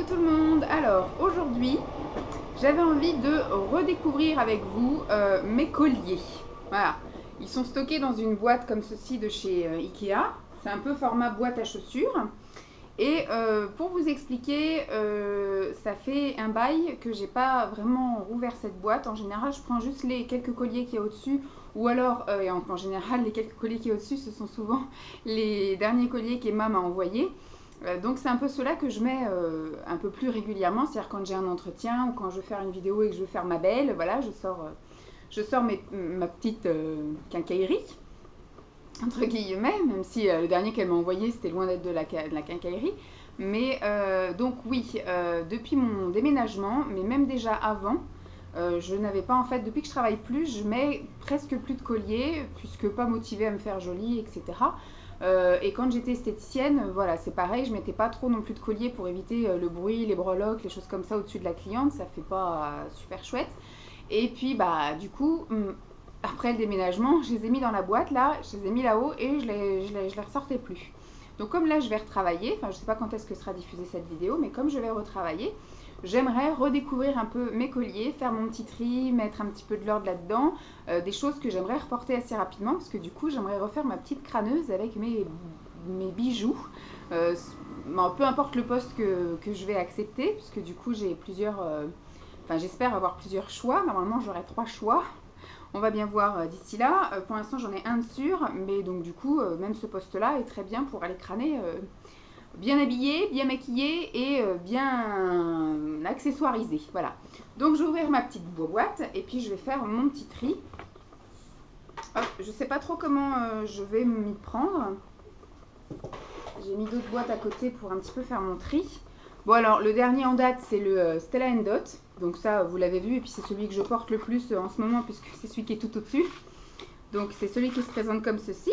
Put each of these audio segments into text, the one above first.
tout le monde. Alors aujourd'hui j'avais envie de redécouvrir avec vous mes colliers. Voilà, ils sont stockés dans une boîte comme ceci de chez Ikea. C'est un peu format boîte à chaussures. Et pour vous expliquer, ça fait un bail que j'ai pas vraiment rouvert cette boîte. En général, je prends juste les quelques colliers qu'il y a au-dessus. Ou alors, et en général, les quelques colliers qu'il y a au-dessus, ce sont souvent les derniers colliers qu'Emma m'a envoyés. Donc c'est un peu cela que je mets un peu plus régulièrement. C'est-à-dire quand j'ai un entretien ou quand je veux faire une vidéo et que je veux faire ma belle, voilà, je sors ma petite quincaillerie entre guillemets, même si le dernier qu'elle m'a envoyé c'était loin d'être de la quincaillerie. Mais donc oui, depuis mon déménagement, mais même déjà avant, je n'avais pas en fait, depuis que je travaille plus, je mets presque plus de colliers, puisque pas motivée à me faire jolie, etc. Et quand j'étais esthéticienne, voilà, c'est pareil, je mettais pas trop non plus de colliers pour éviter le bruit, les breloques, les choses comme ça au-dessus de la cliente, ça fait pas super chouette. Et puis bah du coup, après le déménagement, je les ai mis dans la boîte là, je les ai mis là-haut et je les ressortais plus. Donc comme là je vais retravailler, enfin je sais pas quand est-ce que sera diffusée cette vidéo, mais comme je vais retravailler, j'aimerais redécouvrir un peu mes colliers, faire mon petit tri, mettre un petit peu de l'ordre là-dedans, des choses que j'aimerais reporter assez rapidement, parce que du coup j'aimerais refaire ma petite crâneuse avec mes bijoux. Bon, peu importe le poste que je vais accepter, puisque du coup j'ai plusieurs... Enfin j'espère avoir plusieurs choix, normalement j'aurai 3 choix. On va bien voir d'ici là. Pour l'instant, j'en ai un de sûr, mais donc du coup, même ce poste-là est très bien pour aller crâner bien habillé, bien maquillé et bien accessoirisé. Voilà. Donc, je vais ouvrir ma petite boîte et puis je vais faire mon petit tri. Hop, je sais pas trop comment je vais m'y prendre. J'ai mis d'autres boîtes à côté pour un petit peu faire mon tri. Bon, alors, le dernier en date, c'est le Stella & Dot. Donc ça, vous l'avez vu, et puis c'est celui que je porte le plus en ce moment, puisque c'est celui qui est tout au-dessus. Donc c'est celui qui se présente comme ceci.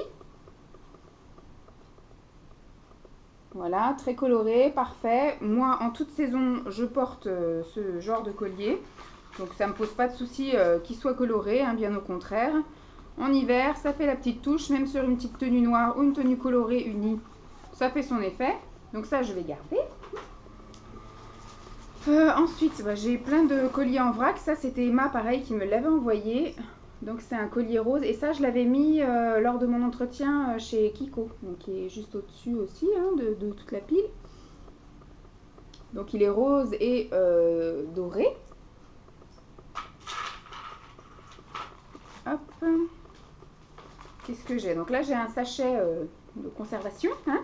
Voilà, très coloré, parfait. Moi, en toute saison, je porte ce genre de collier. Donc ça ne me pose pas de souci qu'il soit coloré, hein, bien au contraire. En hiver, ça fait la petite touche, même sur une petite tenue noire ou une tenue colorée unie, ça fait son effet. Donc ça, je vais garder. Ensuite, bah, j'ai plein de colliers en vrac. Ça, c'était Emma, pareil, qui me l'avait envoyé. Donc, c'est un collier rose. Et ça, je l'avais mis lors de mon entretien chez Kiko, donc qui est juste au-dessus aussi hein, de toute la pile. Donc, il est rose et doré. Hop. Qu'est-ce que j'ai? Donc là, j'ai un sachet de conservation. Hein.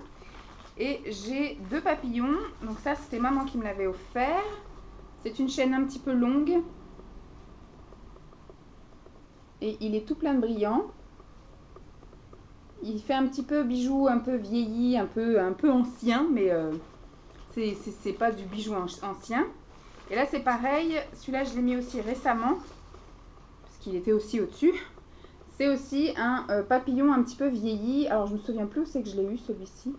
Et j'ai 2 papillons. Donc ça, c'était maman qui me l'avait offert. C'est une chaîne un petit peu longue. Et il est tout plein de brillants. Il fait un petit peu bijou, un peu vieilli, un peu ancien, mais c'est pas du bijou ancien. Et là, c'est pareil. Celui-là, je l'ai mis aussi récemment, parce qu'il était aussi au-dessus. C'est aussi un papillon un petit peu vieilli. Alors, je me souviens plus où c'est que je l'ai eu, celui-ci.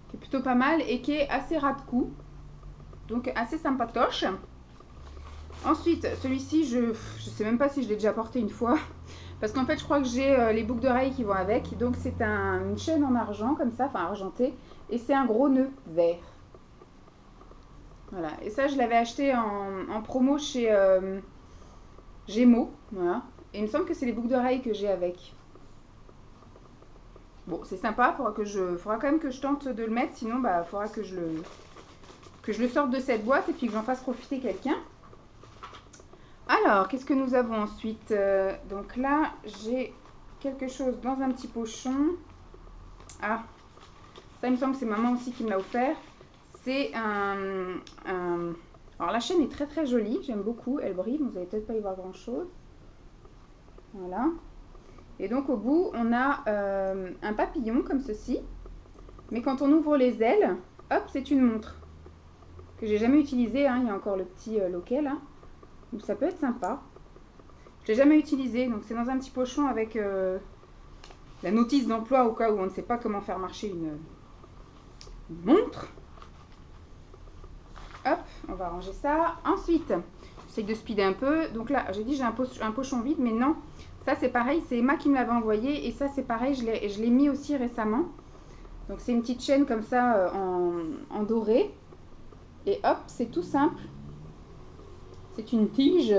Qui est plutôt pas mal et qui est assez ras de cou. Donc, assez sympatoche. Ensuite, celui-ci, je sais même pas si je l'ai déjà porté une fois. Parce qu'en fait, je crois que j'ai les boucles d'oreilles qui vont avec. Donc, c'est une chaîne en argent, comme ça, enfin argenté. Et c'est un gros nœud vert. Voilà. Et ça, je l'avais acheté en promo chez Gémeaux. Voilà. Et il me semble que c'est les boucles d'oreilles que j'ai avec. Bon, c'est sympa. Faudra quand même que je tente de le mettre. Sinon, bah, faudra que je le sorte de cette boîte et puis que j'en fasse profiter quelqu'un. Alors, qu'est-ce que nous avons ensuite? Donc là, j'ai quelque chose dans un petit pochon. Ah, ça, il me semble que c'est maman aussi qui me l'a offert. C'est Alors, la chaîne est très très jolie. J'aime beaucoup. Elle brille. Vous n'allez peut-être pas y voir grand-chose. Voilà. Et donc, au bout, on a un papillon comme ceci. Mais quand on ouvre les ailes, hop, c'est une montre. Que j'ai jamais utilisée. Hein. Il y a encore le petit loquet là. Donc ça peut être sympa. Je l'ai jamais utilisé, donc c'est dans un petit pochon avec la notice d'emploi au cas où on ne sait pas comment faire marcher une montre. Hop, on va ranger ça. Ensuite, j'essaie de speeder un peu. Donc là, j'ai dit j'ai un pochon vide, mais non. Ça c'est pareil, c'est Emma qui me l'avait envoyé et ça c'est pareil, je l'ai mis aussi récemment. Donc c'est une petite chaîne comme ça en doré. Et hop, c'est tout simple. C'est une tige.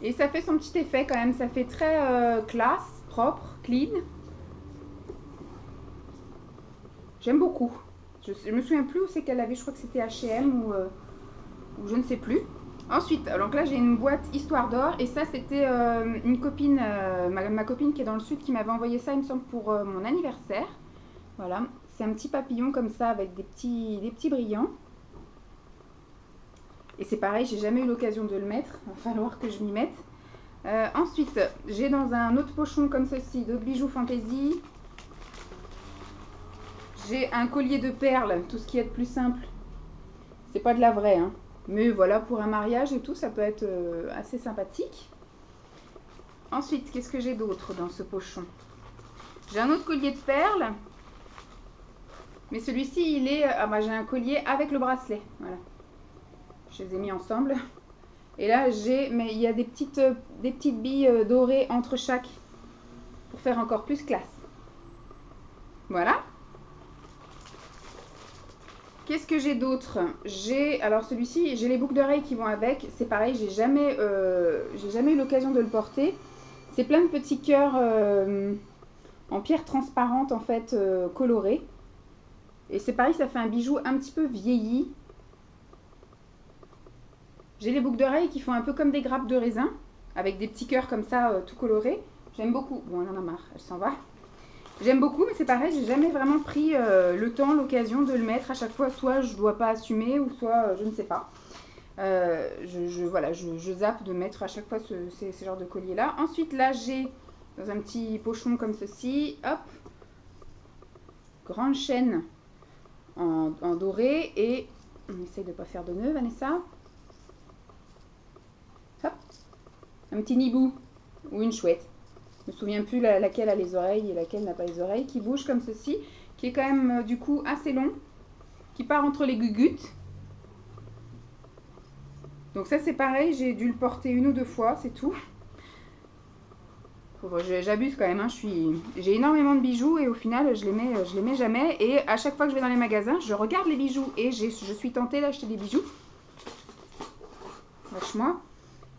Et ça fait son petit effet quand même. Ça fait très classe, propre, clean. J'aime beaucoup. Je me souviens plus où c'est qu'elle avait. Je crois que c'était H&M ou je ne sais plus. Ensuite, donc là j'ai une boîte Histoire d'or. Et ça c'était une copine, ma copine qui est dans le sud qui m'avait envoyé ça, il me semble, pour mon anniversaire. Voilà, c'est un petit papillon comme ça avec des petits brillants. Et c'est pareil, j'ai jamais eu l'occasion de le mettre. Il va falloir que je m'y mette. Ensuite, j'ai dans un autre pochon comme ceci d'autres bijoux fantaisie. J'ai un collier de perles, tout ce qui est de plus simple. C'est pas de la vraie, hein. Mais voilà, pour un mariage et tout, ça peut être assez sympathique. Ensuite, qu'est-ce que j'ai d'autre dans ce pochon? J'ai un autre collier de perles. Mais celui-ci, il est... Ah bah j'ai un collier avec le bracelet. Voilà. Je les ai mis ensemble. Et là, mais il y a des petites billes dorées entre chaque. Pour faire encore plus classe. Voilà. Qu'est-ce que j'ai d'autre? Alors celui-ci, j'ai les boucles d'oreilles qui vont avec. C'est pareil, j'ai jamais eu l'occasion de le porter. C'est plein de petits cœurs en pierre transparente en fait, colorés. Et c'est pareil, ça fait un bijou un petit peu vieilli. J'ai les boucles d'oreilles qui font un peu comme des grappes de raisin, avec des petits cœurs comme ça, tout colorés. J'aime beaucoup. Bon, elle en a marre, elle s'en va. J'aime beaucoup, mais c'est pareil, j'ai jamais vraiment pris le temps, l'occasion de le mettre à chaque fois. Soit je dois pas assumer, ou soit je ne sais pas. Voilà, je zappe de mettre à chaque fois ces genres de colliers là. Ensuite là j'ai dans un petit pochon comme ceci, hop, grande chaîne en doré, et on essaye de pas faire de nœud, Vanessa. Hop, un petit nibou ou une chouette. Je me souviens plus laquelle a les oreilles et laquelle n'a pas les oreilles, qui bouge comme ceci, qui est quand même du coup assez long, qui part entre les gugutes. Donc ça c'est pareil, j'ai dû le porter une ou deux fois, c'est tout. J'abuse quand même, hein. J'ai énormément de bijoux et au final je les mets jamais. Et à chaque fois que je vais dans les magasins, je regarde les bijoux et je suis tentée d'acheter des bijoux. Lâche-moi.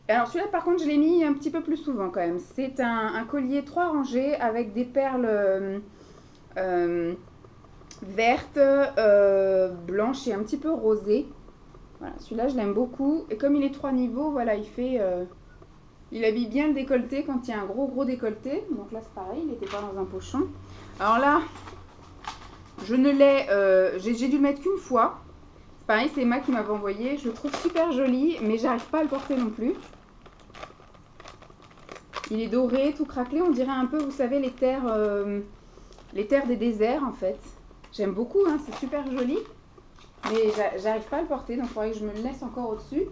Alors celui-là par contre je l'ai mis un petit peu plus souvent quand même. C'est un collier 3 rangées avec des perles vertes, blanches et un petit peu rosées. Voilà, celui-là je l'aime beaucoup. Et comme il est 3 niveaux, voilà, il habille bien le décolleté quand il y a un gros décolleté. Donc là c'est pareil, il n'était pas dans un pochon. Alors là, j'ai dû le mettre qu'une fois. C'est pareil, c'est Emma qui m'avait envoyé. Je le trouve super joli, mais j'arrive pas à le porter non plus. Il est doré, tout craquelé. On dirait un peu, vous savez, les terres des déserts en fait. J'aime beaucoup, hein, c'est super joli. Mais j'arrive pas à le porter, donc il faudrait que je me le laisse encore au-dessus.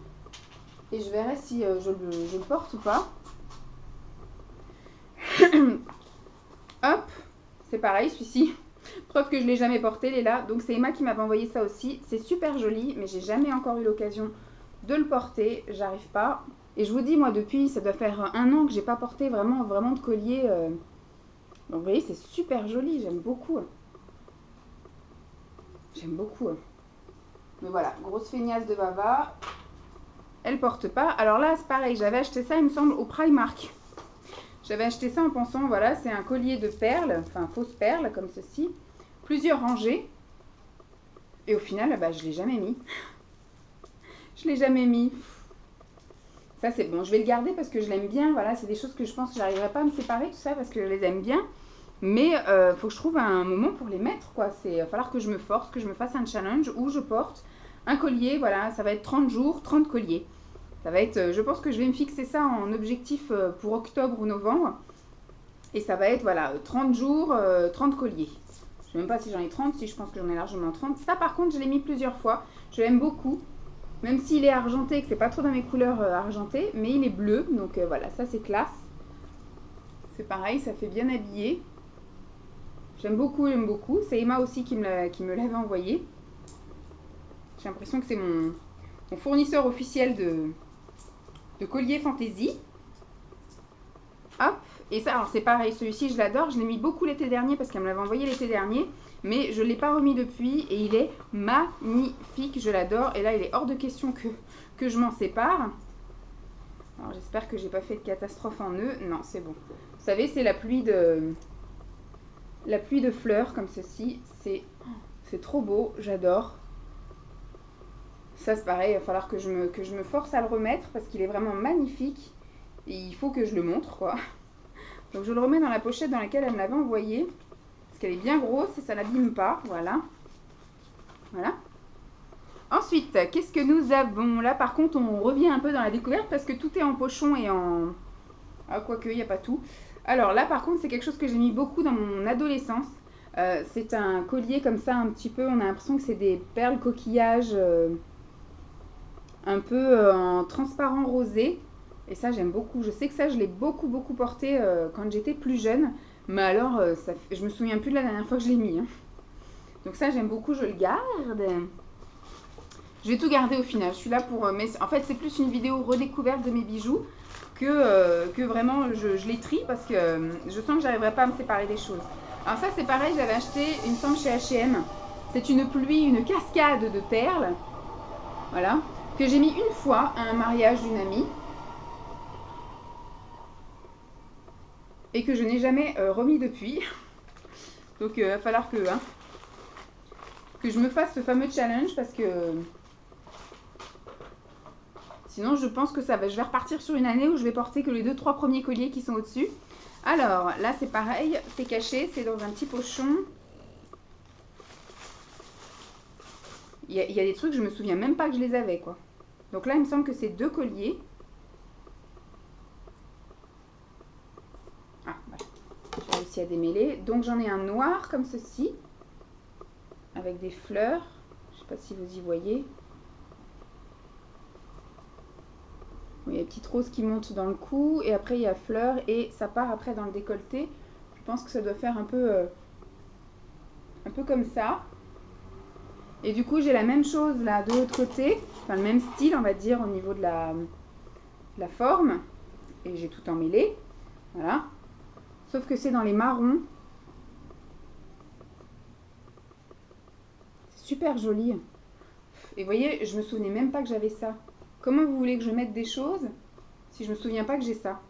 Et je verrai si je le porte ou pas. Hop, c'est pareil celui-ci. Preuve que je ne l'ai jamais porté, il est là. Donc c'est Emma qui m'avait envoyé ça aussi. C'est super joli, mais j'ai jamais encore eu l'occasion de le porter. J'arrive pas. Et je vous dis, moi depuis, ça doit faire 1 an que j'ai pas porté vraiment de collier. Donc vous voyez, c'est super joli, j'aime beaucoup. J'aime beaucoup. Mais voilà, grosse feignasse de Vava. Elle porte pas. Alors là, c'est pareil, j'avais acheté ça, il me semble, au Primark. J'avais acheté ça en pensant, voilà, c'est un collier de perles, enfin fausses perles, comme ceci. Plusieurs rangées. Et au final, bah, je l'ai jamais mis. Je l'ai jamais mis. Ça, c'est bon. Je vais le garder parce que je l'aime bien. Voilà, c'est des choses que je pense que j'arriverai pas à me séparer, tout ça, parce que je les aime bien. Mais faut que je trouve un moment pour les mettre, quoi. Il va falloir que je me force, que je me fasse un challenge où je porte un collier. Voilà, ça va être 30 jours, 30 colliers. Ça va être, je pense que je vais me fixer ça en objectif pour octobre ou novembre. Et ça va être, voilà, 30 jours, 30 colliers. Je ne sais même pas si j'en ai 30, si je pense que j'en ai largement 30. Ça, par contre, je l'ai mis plusieurs fois. Je l'aime beaucoup. Même s'il est argenté, que c'est pas trop dans mes couleurs argentées. Mais il est bleu, donc voilà, ça c'est classe. C'est pareil, ça fait bien habillé. J'aime beaucoup, j'aime beaucoup. C'est Emma aussi qui me l'avait envoyé. J'ai l'impression que c'est mon fournisseur officiel de collier fantaisie. Hop, Et ça, alors c'est pareil, celui-ci je l'adore, je l'ai mis beaucoup l'été dernier parce qu'elle me l'avait envoyé l'été dernier, mais je ne l'ai pas remis depuis et il est magnifique, je l'adore. Et là il est hors de question que je m'en sépare. Alors j'espère que j'ai pas fait de catastrophe en nœud, non c'est bon. Vous savez, c'est la pluie de fleurs comme ceci, c'est trop beau, j'adore. Ça c'est pareil, il va falloir que je me force à le remettre parce qu'il est vraiment magnifique et il faut que je le montre quoi. Donc je le remets dans la pochette dans laquelle elle me l'avait envoyé parce qu'elle est bien grosse et ça n'abîme pas, voilà. Voilà. Ensuite, qu'est-ce que nous avons là? Par contre, on revient un peu dans la découverte parce que tout est en pochon et en... Ah, quoique, il n'y a pas tout. Alors là, par contre, c'est quelque chose que j'ai mis beaucoup dans mon adolescence. C'est un collier comme ça, un petit peu, on a l'impression que c'est des perles coquillages un peu en transparent rosé. Et ça, j'aime beaucoup. Je sais que ça, je l'ai beaucoup porté quand j'étais plus jeune. Mais alors, je me souviens plus de la dernière fois que je l'ai mis. Hein. Donc ça, j'aime beaucoup, je le garde. Je vais tout garder au final. Je suis là pour... mais en fait, c'est plus une vidéo redécouverte de mes bijoux que vraiment je les trie parce que je sens que j'arriverai pas à me séparer des choses. Alors ça, c'est pareil, j'avais acheté une semble chez H&M. C'est une pluie, une cascade de perles. Voilà. Que j'ai mis une fois à un mariage d'une amie. Et que je n'ai jamais remis depuis. Donc il va falloir que je me fasse ce fameux challenge parce que sinon je pense que je vais repartir sur une année où je vais porter que les 2-3 premiers colliers qui sont au-dessus. Alors là c'est pareil, c'est caché, c'est dans un petit pochon. Il y a des trucs, je me souviens même pas que je les avais quoi. Donc là il me semble que c'est 2 colliers. Ah voilà, j'ai réussi à démêler. Donc j'en ai un noir comme ceci, avec des fleurs. Je sais pas si vous y voyez. Il y a une petite rose qui monte dans le cou et après il y a fleurs et ça part après dans le décolleté. Je pense que ça doit faire un peu comme ça. Et du coup j'ai la même chose là de l'autre côté, enfin le même style on va dire au niveau de la forme. Et j'ai tout emmêlé, voilà. Sauf que c'est dans les marrons. C'est super joli. Et vous voyez, je me souvenais même pas que j'avais ça. Comment vous voulez que je mette des choses si je me souviens pas que j'ai ça?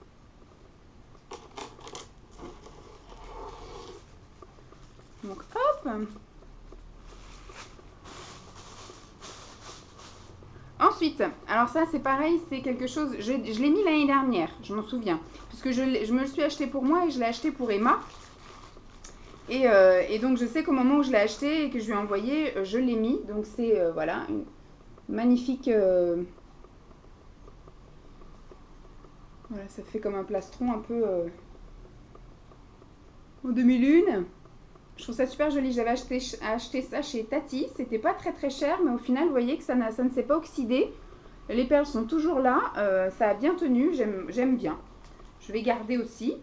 Donc hop. Ensuite, alors ça c'est pareil, c'est quelque chose, je l'ai mis l'année dernière, je m'en souviens. Puisque je me le suis acheté pour moi et je l'ai acheté pour Emma. Et donc je sais qu'au moment où je l'ai acheté et que je lui ai envoyé, je l'ai mis. Donc c'est voilà, une magnifique... Voilà, ça fait comme un plastron un peu en demi-lune. Je trouve ça super joli. J'avais acheté ça chez Tati. C'était pas très cher, mais au final, vous voyez que ça ne s'est pas oxydé. Les perles sont toujours là. Ça a bien tenu. J'aime bien. Je vais garder aussi.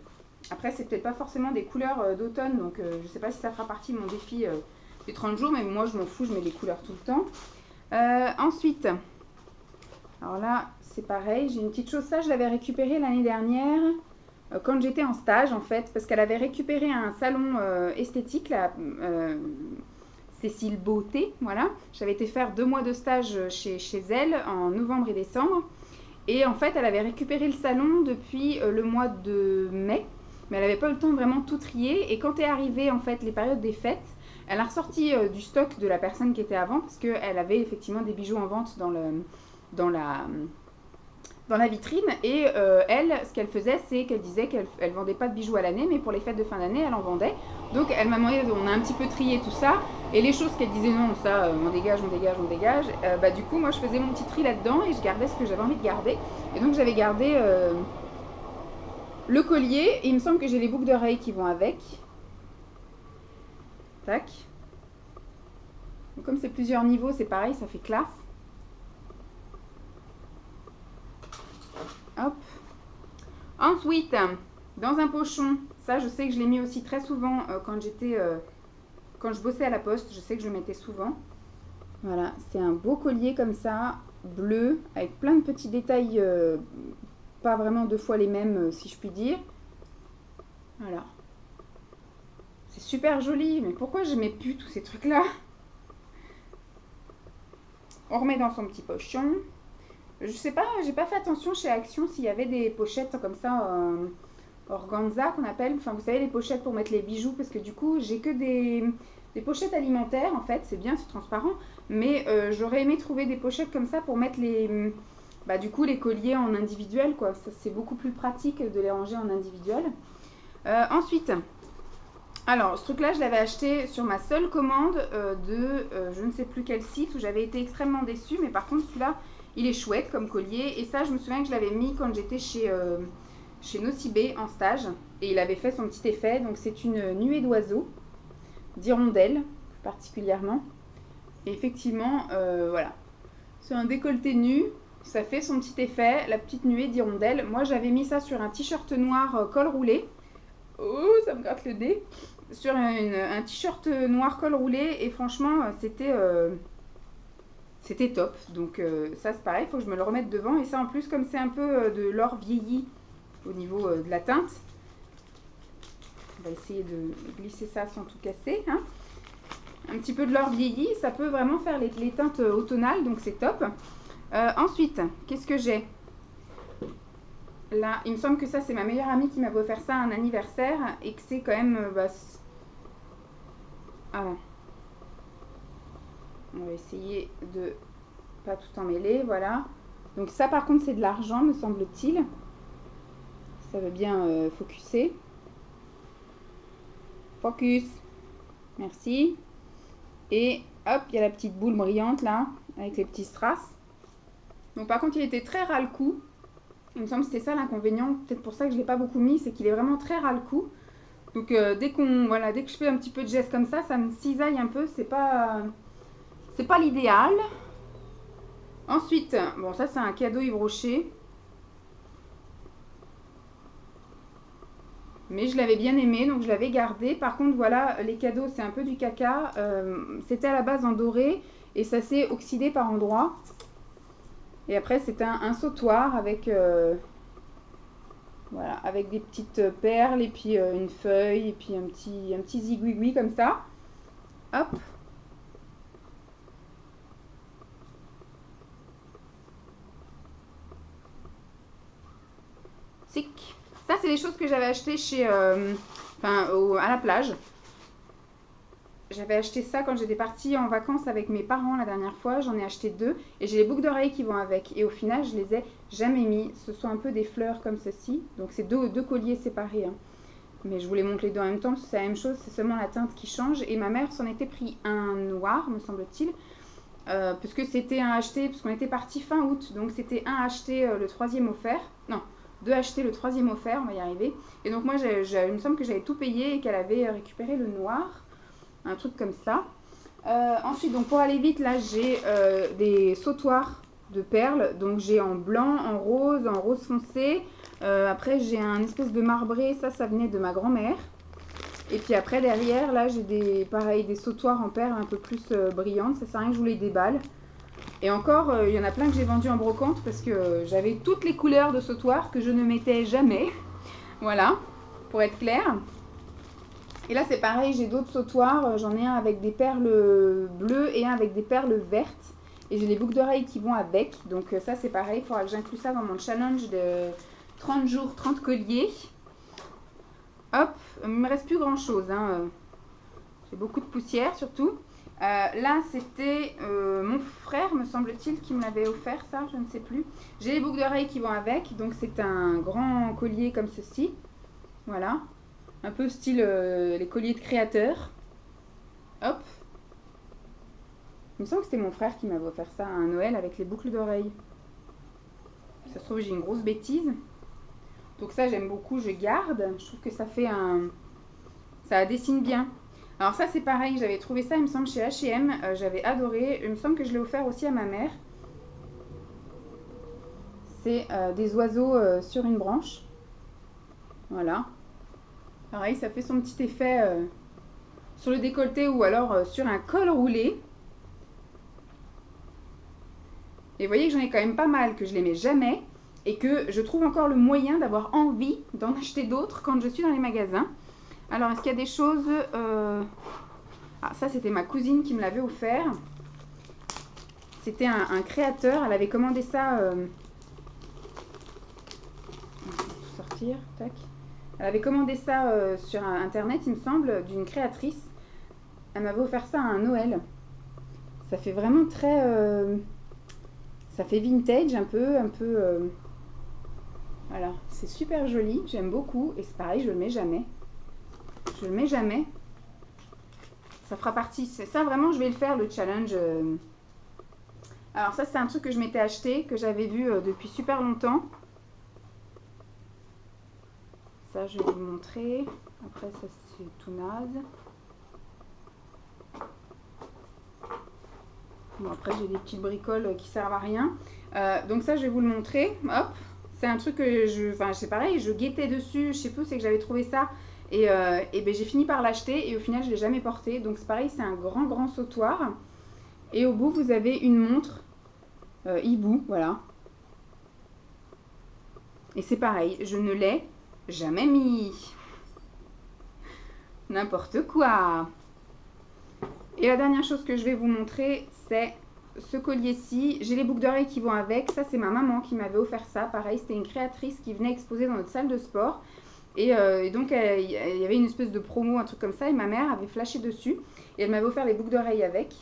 Après, c'est peut-être pas forcément des couleurs d'automne, donc je sais pas si ça fera partie de mon défi des 30 jours, mais moi je m'en fous, je mets des couleurs tout le temps. Ensuite, alors là, c'est pareil, j'ai une petite chose, ça je l'avais récupéré l'année dernière quand j'étais en stage en fait, parce qu'elle avait récupéré un salon esthétique, là, Cécile Beauté, voilà. J'avais été faire 2 mois de stage chez elle en novembre et décembre. Et en fait, elle avait récupéré le salon depuis le mois de mai, mais elle n'avait pas eu le temps de vraiment tout trier. Et quand est arrivé en fait les périodes des fêtes, elle a ressorti du stock de la personne qui était avant, parce qu'elle avait effectivement des bijoux en vente dans la vitrine. Et elle, ce qu'elle faisait, c'est qu'elle disait qu'elle vendait pas de bijoux à l'année, mais pour les fêtes de fin d'année, elle en vendait. Donc elle m'a demandé, on a un petit peu trié tout ça, et les choses qu'elle disait non, ça, on dégage. Bah du coup, moi je faisais mon petit tri là-dedans et je gardais ce que j'avais envie de garder. Et donc j'avais gardé le collier, et il me semble que j'ai les boucles d'oreilles qui vont avec. Tac. Donc, comme c'est plusieurs niveaux, c'est pareil, ça fait classe. Hop. Ensuite, dans un pochon, ça je sais que je l'ai mis aussi très souvent quand je bossais à la poste, je sais que je le mettais souvent. Voilà, c'est un beau collier comme ça, bleu, avec plein de petits détails, pas vraiment 2 fois les mêmes si je puis dire. Voilà. C'est super joli, mais pourquoi je mets plus tous ces trucs-là? On remet dans son petit pochon. Je sais pas, j'ai pas fait attention chez Action s'il y avait des pochettes comme ça, organza qu'on appelle. Enfin, vous savez, les pochettes pour mettre les bijoux, parce que du coup, j'ai que des pochettes alimentaires en fait. C'est bien, c'est transparent. Mais j'aurais aimé trouver des pochettes comme ça pour mettre bah, du coup, les colliers en individuel, quoi. C'est beaucoup plus pratique de les ranger en individuel. Ensuite, alors, ce truc-là, je l'avais acheté sur ma seule commande je ne sais plus quel site où j'avais été extrêmement déçue. Mais par contre, celui-là, il est chouette comme collier. Et ça, je me souviens que je l'avais mis quand j'étais chez Nocibé en stage. Et il avait fait son petit effet. Donc, c'est une nuée d'oiseaux, d'hirondelles particulièrement. Et effectivement, voilà. C'est un décolleté nu. Ça fait son petit effet, la petite nuée d'hirondelles. Moi, j'avais mis ça sur un t-shirt noir col roulé. Oh, ça me gratte le nez. Sur un t-shirt noir col roulé. Et franchement, c'était top. Donc ça, c'est pareil, il faut que je me le remette devant. Et ça, en plus, comme c'est un peu de l'or vieilli au niveau de la teinte, on va essayer de glisser ça sans tout casser. Hein. Un petit peu de l'or vieilli, ça peut vraiment faire les teintes automnales, donc c'est top. Ensuite, qu'est-ce que j'ai? Là, il me semble que ça, c'est ma meilleure amie qui m'avait offert ça à un anniversaire et que c'est quand même... voilà. On va essayer de pas tout emmêler, voilà. Donc ça, par contre, c'est de l'argent, me semble-t-il. Ça veut bien focuser. Focus. Merci. Et hop, il y a la petite boule brillante là, avec les petits strass. Donc par contre, il était très ras le cou. Il me semble que c'était ça l'inconvénient, peut-être pour ça que je ne l'ai pas beaucoup mis, c'est qu'il est vraiment très ras le cou. Donc dès que je fais un petit peu de geste comme ça me cisaille un peu, c'est pas l'idéal. Ensuite, bon ça c'est un cadeau Yves Rocher. Mais je l'avais bien aimé, donc je l'avais gardé. Par contre, voilà, les cadeaux, c'est un peu du caca. C'était à la base en doré et ça s'est oxydé par endroits. Et après, c'est un sautoir avec, voilà, avec des petites perles et puis une feuille et puis un petit zigouigoui comme ça. Hop. Sick. Ça, c'est les choses que j'avais achetées à la plage. J'avais acheté ça quand j'étais partie en vacances avec mes parents la dernière fois. J'en ai acheté 2 et j'ai les boucles d'oreilles qui vont avec. Et au final, je les ai jamais mis. Ce sont un peu des fleurs comme ceci. Donc, c'est deux colliers séparés. Hein. Mais je vous les montre les deux en même temps parce que c'est la même chose. C'est seulement la teinte qui change. Et ma mère s'en était pris un noir, me semble-t-il. Puisque c'était un acheté, parce qu'on était parti fin août. Donc, c'était un acheté, le troisième offert. Non, 2 achetés, le troisième offert. On va y arriver. Et donc, moi, il me semble que j'avais tout payé et qu'elle avait récupéré le noir. Un truc comme ça. Ensuite, donc pour aller vite, là j'ai des sautoirs de perles. Donc j'ai en blanc, en rose foncé. Après j'ai un espèce de marbré, ça venait de ma grand-mère. Et puis après derrière, là j'ai des sautoirs en perles un peu plus brillantes. Ça sert à rien que je vous les déballe. Et encore, il y en a plein que j'ai vendu en brocante parce que j'avais toutes les couleurs de sautoirs que je ne mettais jamais. Voilà, pour être clair. Et là, c'est pareil, j'ai d'autres sautoirs. J'en ai un avec des perles bleues et un avec des perles vertes. Et j'ai les boucles d'oreilles qui vont avec. Donc ça, c'est pareil. Il faudra que j'inclue ça dans mon challenge de 30 jours, 30 colliers. Hop, il ne me reste plus grand-chose. Hein. J'ai beaucoup de poussière, surtout. Là, c'était mon frère, me semble-t-il, qui me l'avait offert, ça, je ne sais plus. J'ai les boucles d'oreilles qui vont avec. Donc c'est un grand collier comme ceci. Voilà. Un peu style les colliers de créateurs. Hop. Il me semble que c'était mon frère qui m'avait offert ça à un Noël avec les boucles d'oreilles. Ça se trouve, j'ai une grosse bêtise. Donc ça, j'aime beaucoup, je garde. Je trouve que ça fait ça dessine bien. Alors ça, c'est pareil, j'avais trouvé ça, il me semble, chez H&M. J'avais adoré. Il me semble que je l'ai offert aussi à ma mère. C'est des oiseaux sur une branche. Voilà. Pareil, ça fait son petit effet sur le décolleté ou alors sur un col roulé. Et vous voyez que j'en ai quand même pas mal, que je les mets jamais. et que je trouve encore le moyen d'avoir envie d'en acheter d'autres quand je suis dans les magasins. Alors, est-ce qu'il y a des choses... Ah, ça, c'était ma cousine qui me l'avait offert. C'était un créateur. Elle avait commandé ça... Tout sortir, tac. Elle avait commandé ça sur Internet, il me semble, d'une créatrice. Elle m'avait offert ça à un Noël. Ça fait vraiment très... ça fait vintage un peu... Voilà, c'est super joli, j'aime beaucoup. Et c'est pareil, je le mets jamais. Je le mets jamais. Ça fera partie... Ça, vraiment, je vais le faire, le challenge. Alors ça, c'est un truc que je m'étais acheté, que j'avais vu depuis super longtemps. Ça, je vais vous montrer. Après, ça, c'est tout naze. Bon, après, j'ai des petites bricoles qui servent à rien. Donc ça, je vais vous le montrer. Hop. C'est un truc que je... Enfin, c'est pareil, je guettais dessus. Je sais plus, c'est que j'avais trouvé ça. Et ben, j'ai fini par l'acheter. Et au final, je ne l'ai jamais porté. Donc c'est pareil, c'est un grand sautoir. Et au bout, vous avez une montre hibou. Voilà. Et c'est pareil, je ne l'ai jamais mis. N'importe quoi. Et la dernière chose que je vais vous montrer, c'est ce collier-ci. J'ai les boucles d'oreilles qui vont avec. Ça, c'est ma maman qui m'avait offert ça. Pareil, c'était une créatrice qui venait exposer dans notre salle de sport. Et donc, il y avait une espèce de promo, un truc comme ça. Et ma mère avait flashé dessus. Et elle m'avait offert les boucles d'oreilles avec.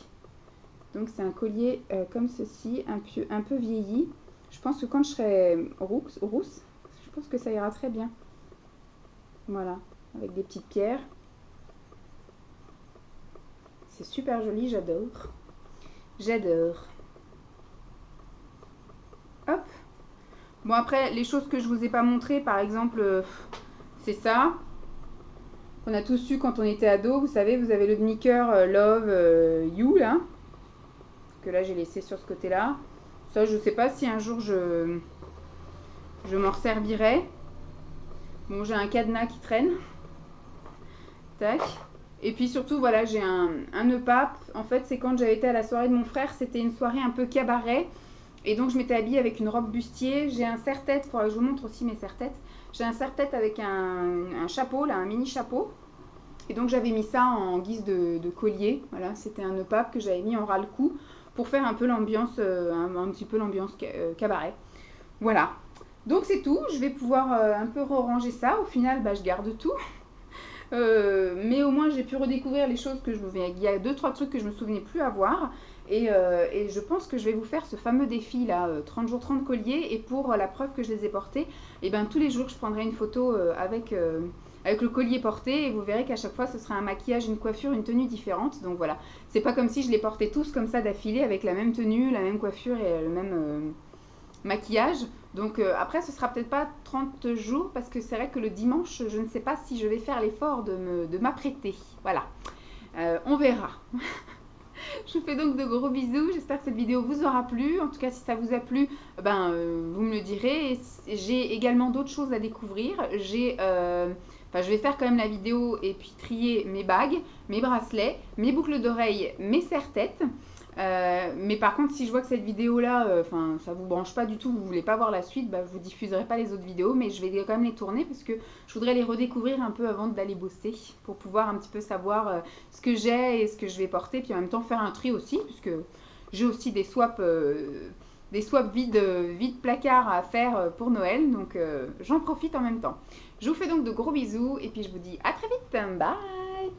Donc, c'est un collier comme ceci, un peu vieilli. Je pense que quand je serai rousse, je pense que ça ira très bien. Voilà, avec des petites pierres. C'est super joli, j'adore. J'adore. Hop. Bon, après, les choses que je vous ai pas montrées, par exemple, c'est ça. Qu'on a tous eu quand on était ado. Vous savez, vous avez le demi-cœur Love You, là. Que là, j'ai laissé sur ce côté-là. Ça, je sais pas si un jour je m'en servirai. Bon, j'ai un cadenas qui traîne. Tac. Et puis surtout, voilà, j'ai un nœud pape. En fait, c'est quand j'avais été à la soirée de mon frère, c'était une soirée un peu cabaret. Et donc, je m'étais habillée avec une robe bustier. J'ai un serre-tête, il faudra que je vous montre aussi mes serre-têtes. J'ai un serre-tête avec un chapeau, là, un mini chapeau. Et donc, j'avais mis ça en guise de collier. Voilà, c'était un nœud pape que j'avais mis en ras-le-cou pour faire un peu l'ambiance, un petit peu l'ambiance cabaret. Voilà. Donc, c'est tout. Je vais pouvoir un peu ranger ça. Au final, bah, je garde tout. Mais au moins j'ai pu redécouvrir les choses que il y a 2-3 trucs que je me souvenais plus avoir et je pense que je vais vous faire ce fameux défi là, 30 jours 30 colliers, et pour la preuve que je les ai portés, et ben tous les jours je prendrai une photo avec le collier porté, et vous verrez qu'à chaque fois ce sera un maquillage, une coiffure, une tenue différente. Donc voilà, c'est pas comme si je les portais tous comme ça d'affilée avec la même tenue, la même coiffure et le même maquillage. Donc après, ce sera peut-être pas 30 jours parce que c'est vrai que le dimanche, je ne sais pas si je vais faire l'effort de m'apprêter. Voilà, on verra. Je vous fais donc de gros bisous. J'espère que cette vidéo vous aura plu. En tout cas, si ça vous a plu, vous me le direz. J'ai également d'autres choses à découvrir. Je vais faire quand même la vidéo et puis trier mes bagues, mes bracelets, mes boucles d'oreilles, mes serre-têtes. Mais par contre, si je vois que cette vidéo là, ça vous branche pas du tout, vous voulez pas voir la suite, je vous diffuserai pas les autres vidéos, mais je vais quand même les tourner parce que je voudrais les redécouvrir un peu avant d'aller bosser pour pouvoir un petit peu savoir ce que j'ai et ce que je vais porter, puis en même temps faire un tri aussi, puisque j'ai aussi des swaps vides placard à faire pour Noël, donc j'en profite en même temps. Je vous fais donc de gros bisous et puis je vous dis à très vite, bye.